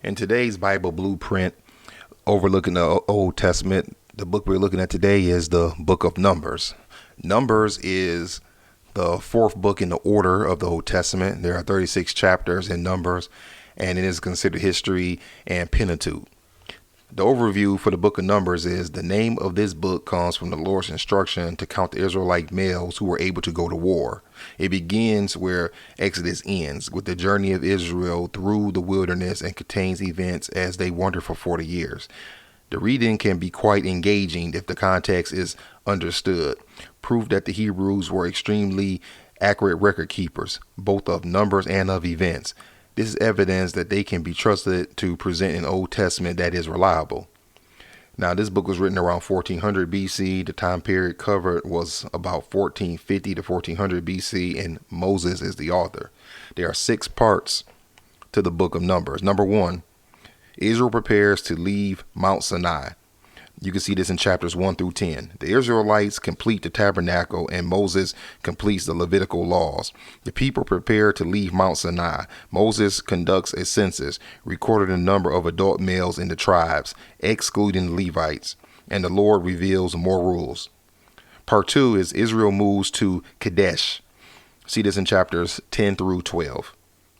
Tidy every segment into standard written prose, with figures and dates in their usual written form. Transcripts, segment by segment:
In today's Bible blueprint, overlooking the Old Testament, the book we're looking at today is the book of Numbers. Numbers is the fourth book in the order of the Old Testament. There are 36 chapters in Numbers, and it is considered history and Pentateuch. The overview for the book of Numbers is the name of this book comes from the Lord's instruction to count the Israelite males who were able to go to war. It begins where Exodus ends, with the journey of Israel through the wilderness, and contains events as they wander for 40 years. The reading can be quite engaging if the context is understood. Proof that the Hebrews were extremely accurate record keepers, both of numbers and of events. This is evidence that they can be trusted to present an Old Testament that is reliable. Now, this book was written around 1400 BC. The time period covered was about 1450 to 1400 BC, and Moses is the author. There are 6 parts to the book of Numbers. Number 1, Israel prepares to leave Mount Sinai. You can see this in chapters 1 through 10. The Israelites complete the tabernacle, and Moses completes the Levitical laws. The people prepare to leave Mount Sinai. Moses conducts a census, recording the number of adult males in the tribes, excluding the Levites, and the Lord reveals more rules. Part 2 is Israel moves to Kadesh. See this in chapters 10 through 12.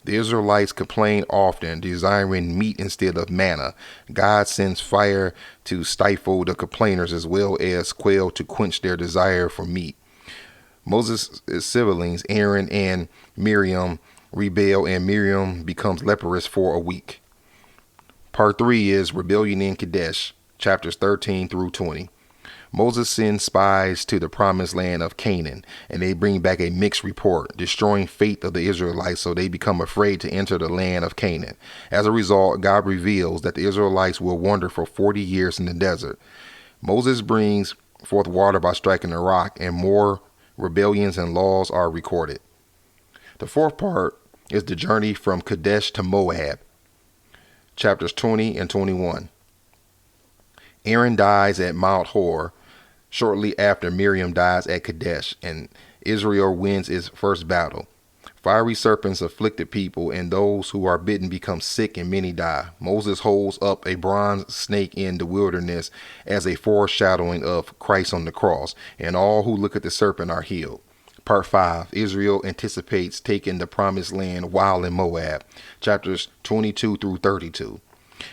The Israelites complain often, desiring meat instead of manna. God sends fire to stifle the complainers, as well as quail to quench their desire for meat. Moses' siblings, Aaron and Miriam, rebel, and Miriam becomes leprous for a week. Part 3 is Rebellion in Kadesh, chapters 13 through 20. Moses sends spies to the promised land of Canaan, and they bring back a mixed report, destroying faith of the Israelites, so they become afraid to enter the land of Canaan. As a result, God reveals that the Israelites will wander for 40 years in the desert. Moses brings forth water by striking a rock, and more rebellions and laws are recorded. The fourth part is the journey from Kadesh to Moab, chapters 20 and 21. Aaron dies at Mount Hor shortly after Miriam dies at Kadesh, and Israel wins its first battle. Fiery serpents afflict the people, and those who are bitten become sick, and many die. Moses holds up a bronze snake in the wilderness as a foreshadowing of Christ on the cross, and all who look at the serpent are healed. Part 5, Israel anticipates taking the promised land while in Moab, chapters 22 through 32.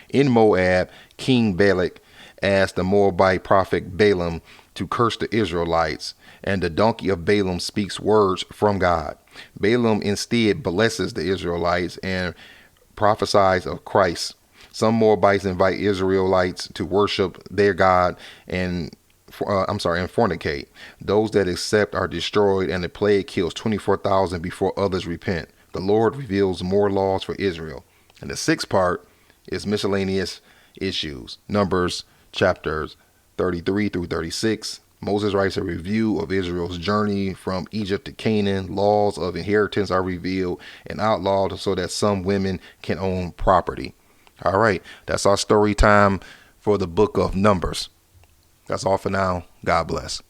In Moab, King Balak asked the Moabite prophet Balaam to curse the Israelites, and the donkey of Balaam speaks words from God. Balaam instead blesses the Israelites and prophesies of Christ. Some Moabites invite Israelites to worship their God and fornicate. Those that accept are destroyed, and the plague kills 24,000 before others repent. The Lord reveals more laws for Israel. And the 6th part is miscellaneous issues. Numbers chapters 33 through 36. Moses writes a review of Israel's journey from Egypt to Canaan. Laws of inheritance are revealed and outlawed so that some women can own property. All right, that's our story time for the book of Numbers. That's all for now. God bless.